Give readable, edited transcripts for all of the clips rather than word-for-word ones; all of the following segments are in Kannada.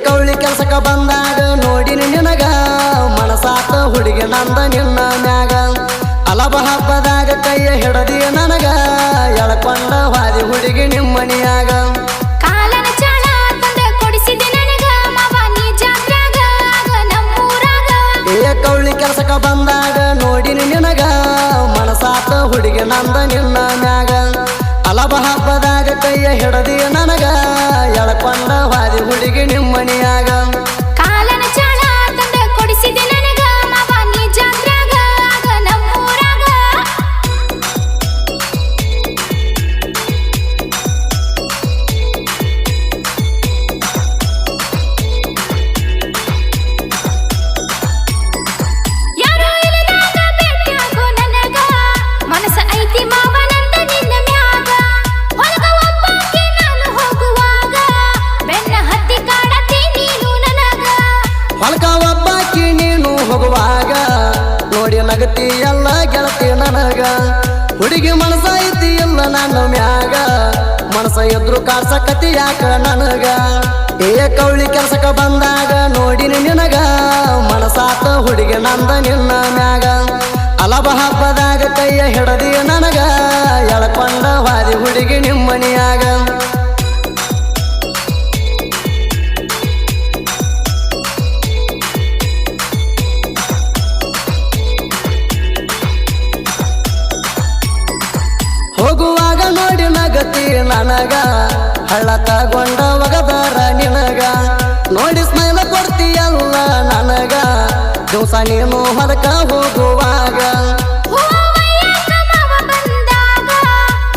ಕೌಳಿ ಕೆಲಸಕ್ಕ ಬಂದಾಗ ನೋಡಿನಿ ನಿನಗ ಮನಸಾತ ಹುಡುಗಿ ನಂದ ನಿನ್ನ ಮ್ಯಾಗ ಅಲಬ ಹಬ್ಬದಾಗ ಕೈಯ ಹಿಡದಿ ನನಗ ಎಳಕೊಂಡ ವಾದಿ ಹುಡುಗಿ ನಿಮ್ಮನಿಯಾಗ ಕಾಲನ ಚಾಳ ತಂದ ಕೊಡಿಸಿದೆ ನನಗ ಮಾವ ನೀ ಜಾತ್ರಾಗ ಆಗ ನಮ್ಮೂರಾಗ ಕೌಳಿ ಕೆಲಸಕ್ಕ ಬಂದಾಗ ನೋಡಿನಿ ನಿನಗ ಮನಸಾತ ಹುಡುಗಿ ನಂದ ನಿನ್ನ ಮ್ಯಾಗ ಅಲಬ ಹಬ್ಬದಾಗ ಕೈಯ ಹಿಡದಿ ನನಗ ಎಳಕೊಂಡ ವಾದಿ ಹುಡುಗಿ ನಿಮ್ಮನಿಯಾಗ ಕಾಲನ ಚಾಳ ತಂದ ಕೊಡಿಸಿದೆ ನನಗ ಮಾವ ನೀ ಜಾತ್ರಾಗ ಆಗ ನಮ್ಮೂರಾಗ ಯಾರೋ ಇಲ್ಲದಾಗ ಭೇಟಿಯಾಗೋ ನನಗ ಮನಸ ಐತಿ ಮಾವ ನಂದ ನಿನ್ನ ಮ್ಯಾಗ ಹೊಲಗ ಒಬ್ಬಾಕಿ ನಾನು ಹೋಗುವಾಗ ಬೆನ್ನ ಹತ್ತಿ ಕಾಡತಿ ನೀನು ನನಗ ಹೊಲಕ ಒಬ್ಬಾಕಿ ನೀನು ಹೋಗುವಾಗ ನೋಡಿ ನಗತಿ ಎಲ್ಲ ಗೆಳತಿ ನನಗ ಹುಡುಗಿ ಮನಸ ಐತಿ ಇಲ್ಲ ನನ್ನ ಮ್ಯಾಗ ಮನಸ ಎದ್ರು ಕಾಡ್ಸಕತಿ ಯಾಕ ನನಗ ಕೌಳಿ ಕೆಲ್ಸಕ್ಕ ಬಂದಾಗ ನೋಡಿನಿ ನಿನಗ ಮನಸಾತ ಹುಡುಗಿ ನಂದ ನಿನ್ನ ಮ್ಯಾಗ ಅಲಬ ಹಬ್ಬದಾಗ ಕೈಯ ಹಿಡದಿ ನನಗ ಎಳಕೊಂಡ ವಾದಿ ಹುಡುಗಿ ನಿಮ್ಮನಿಯಾಗ ಹೋಗುವಾಗ ನೋಡಿ ನಗತಿ ನನಗ ಹಳ್ಳ ತಗೊಂಡ ಒಗದಾರ ನಿನಗ ನೋಡಿ ಸ್ಮೈಲ ಕೊಡ್ತೀಯಲ್ಲ ನನಗ ದಿವಸ ನೀನು ಹೊಲಕ ಹೋಗುವಾಗ ಹೂವಯ್ಯಾಕ ಮಾವ ಬಂದಾಗ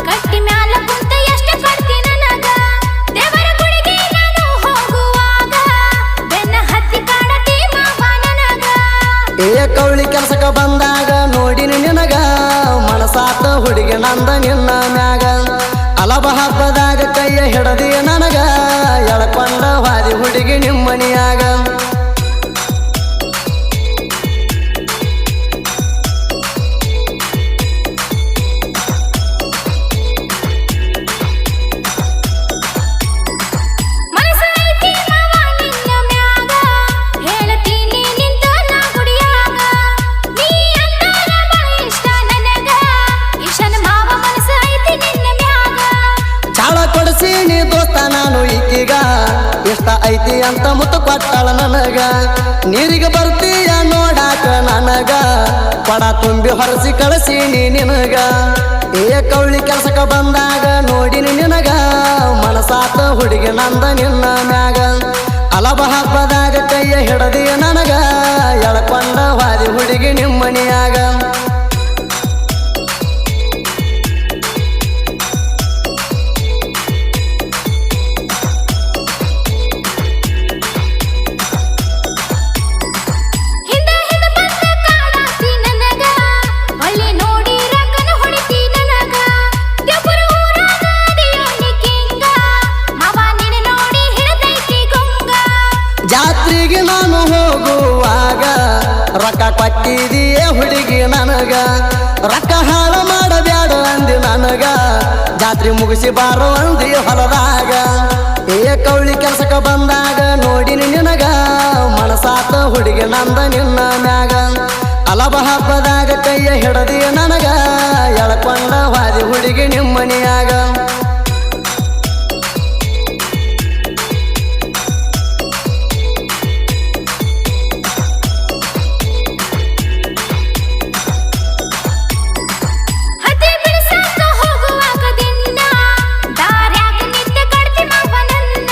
ಕಟ್ಟಿ ಮ್ಯಾಲ ಕುಂತ ಎಷ್ಟು ಕೊಡ್ತಿ ನನಗ ದೇವರ ಗುಡಿಗೆ ನಾನು ಹೋಗುವಾಗ ಬೆನ್ನ ಹತ್ತಿ ಕಾಡತಿ ಮಾವ ನನಗ ಕೌಳಿ ಕೆಲ್ಸಕ್ಕ ಬಂದಾಗ ನೋಡಿನಿ ನಿನಗ ಮನಸಾತ ಹುಡುಗಿ ನಂದ ನಿನ್ನ ಮ್ಯಾಗ ಅಲಬ ಹಬ್ಬದಾಗ ಕೈಯ ಹಿಡದಿ ನನಗ ಎಳಕೊಂಡ ವಾದಿ ಹುಡುಗಿ ನಿಮ್ಮನಿಯಾಗ ಮನಸ ಐತಿ ಮಾವ ನಿನ್ನ ಮ್ಯಾಗ ಹೇಳ್ತೀನಿ ನಿಂತ ನಾ ಗುಡಿಯಾಗ ನೀ ಅಂದಾರ ಬಾಳ ಇಷ್ಟ ನನಗ ಈಶನ ಮಾವ ಮನಸ ಐತಿ ನಿನ್ನ ಮ್ಯಾಗ ಚಾಳ ಕೊಡಿಸಿ ನೀ ದೋಸ್ತ ನಾನು ಈಕೀಗ ಇಷ್ಟ ಐತಿ ಅಂತ ಮುತ್ತು ಕೊಟ್ಟಾಳ ನನಗ ನೀರಿಗೆ ಬರ್ತೀಯ ನೋಡಾಕ ನನಗ ಕೊಡ ತುಂಬಿ ಹೊರಸಿ ಕಳಿಸೀನಿ ನಿನಗ ಕೌಳಿ ಕೆಲ್ಸಕ್ಕ ಬಂದಾಗ ನೋಡಿನಿ ನಿನಗ ಮನಸಾತ ಹುಡುಗಿ ನಂದ ನಿನ್ನ ಮ್ಯಾಗ ಅಲಬ ಹಬ್ಬದಾಗ ಕೈಯ ಹಿಡದಿ ನನಗ ಎಳಕೊಂಡ ವಾದಿ ಹುಡುಗಿ ನಿಮ್ಮನಿಯಾಗ ಹಿಂದ ಹಿಂದ ಬಂದ ಕಾಡಾತಿ ನನಗ ಹೊಳ್ಳಿ ನೋಡಿ ರಂಗನ ಹೊಡಿತಿ ನನಗ ದೇವರ ಊರಾಗ ಅದಿಯೋನಿ ಕಿಂಗ ಮಾವ ನಿನ್ನ ನೋಡಿ ಹಿಡದೈತಿ ಗುಂಗ ಜಾತ್ರೆಗೆ ನಾನು ಹೋಗುವಾಗ ರೊಕ್ಕ ಕೊಟ್ಟಿದೀಯ ಹುಡುಗಿ ನನಗ ರೊಕ್ಕ ಹಾಳು ಮಾಡಬ್ಯಾಡ ಅಂದಿ ನನಗ ಜಾತ್ರೆ ಮುಗಿಸಿ ಬಾರೋ ಅಂದಿ ಹೊಲದಾಗ ಕೌಳಿ ಕೆಲ್ಸಕ್ಕ ಬಂದಾಗ ನೋಡಿನಿ ನಿನಗ ಮನಸಾತ ಹುಡುಗಿ ನಂದ ನಿನ್ನ ಮ್ಯಾಗ ಅಲಬ ಹಬ್ಬದಾಗ ಕೈಯ ಹಿಡದಿ ನನಗ ಎಳಕೊಂಡ ವಾದಿ ಹುಡುಗಿ ನಿಮ್ಮನಿಯಾಗ ಹತ್ತಿ ಬಿಡಿಸಾಕ ಹೋಗುವಾಗ ದಿನ ದಾರ್ಯಾಗ ನಿಂತ ಕಡ್ತಿ ಮಾವ ನನ್ನ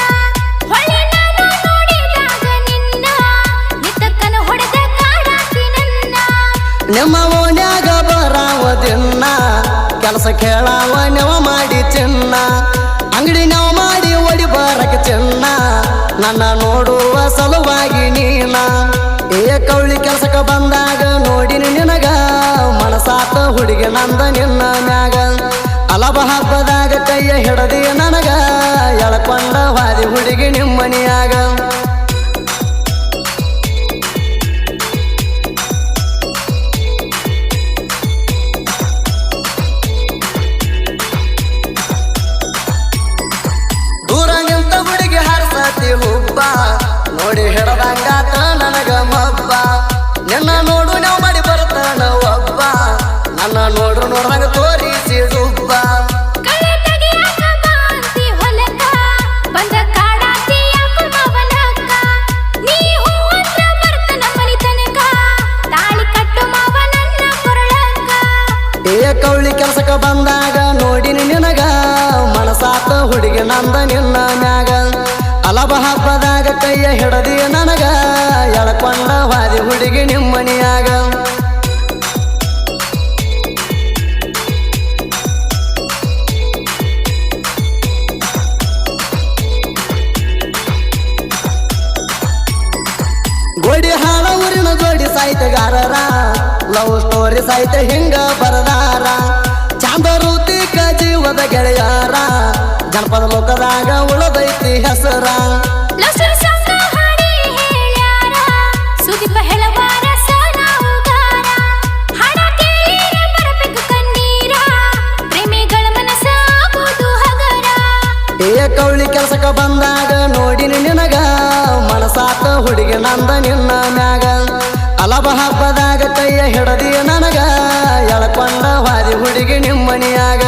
ಹೊಳ್ಳಿ ನಾನು ನೋಡಿದಾಗ ನಿನ್ನ ನಿತ್ತಕ್ಕನ ಹೊಡೆದ ಕಾಡಾತಿ ನನ್ನ ನಿಮ್ಮ ಓಣ್ಯಾಗ ಬರಾವದಿನ್ನ ಕೆಲಸ ಕೇಳಾವ ನೆವ ಮಾಡಿ ಚಿನ್ನ ಅಂಗಡಿ ನೆವ ಮಾಡಿ ಒಡಿ ಬರಕ ಚಿನ್ನ ನನ್ನ ನೋಡುವ ಸಲುವಾಗಿ ನೀನ ಕೌಳಿ ಕೆಲ್ಸಕ್ಕ ಬಂದಾಗ ನೋಡಿನಿ ನಿನಗ ಮನಸಾತ ಹುಡುಗಿ ನಂದ ನಿನ್ನ ಮ್ಯಾಗ ಅಲಬ ಹಬ್ಬದಾಗ ಕೈಯ ಹಿಡದಿ ನನಗ ಎಳಕೊಂಡ ವಾದಿ ಹುಡುಗಿ ನಿಮ್ಮನಿಯಾಗ ನಂದ ನಿನ್ನ ಮ್ಯಾಗ ಅಲಬ ಹಬ್ಬದಾಗ ಕೈಯ ಹಿಡದಿ ನನಗ ಎಳಕೊಂಡ ವಾದಿ ಹುಡುಗಿ ನಿಮ್ಮನಿಯಾಗ ಗೋಡಿ ಹಾಳ ಊರಿನ ಜೋಡಿ ಸಾಹಿತ್ಯಗಾರರ ಲವ್ ಸ್ಟೋರಿ ಸಾಹಿತ್ಯ ಹಿಂಗ ಬರದಾರ ಚಾಂದರೂತಿಕ ಜೀವದ ಗೆಳೆಯಾರ ಜನಪದ ಲೋಕದಾಗ ಉಳದೈತಿ ಹೆಸರ ಲಸರ ಸಂಗ ಹಾಡಿ ಹೇಳ್ಯಾರ ಸುದೀಪ ಹೇಳವಾರ ಸನಾವುಗಾರ ಹಾಡ ಕೇಳಿರ ಬರಬೇಕು ಕಣ್ಣೀರ ಪ್ರೇಮಿಗಳ ಮನಸ್ಸ ಆಗೋದು ಹಗರ ಏ ಕೌಳಿ ಕೆಲಸಕ್ಕ ಬಂದಾಗ ನೋಡಿನಿ ನಿನಗ ಮನಸಾತ ಹುಡುಗಿ ನಂದ ನಿನ್ನ ಮ್ಯಾಗ ಅಲಬ ಹಬ್ಬದಾಗ ಕೈಯ ಹಿಡದಿ ನನಗ ಎಳಕೊಂಡ ವಾದಿ ಹುಡುಗಿ ನಿಮ್ಮನಿಯಾಗ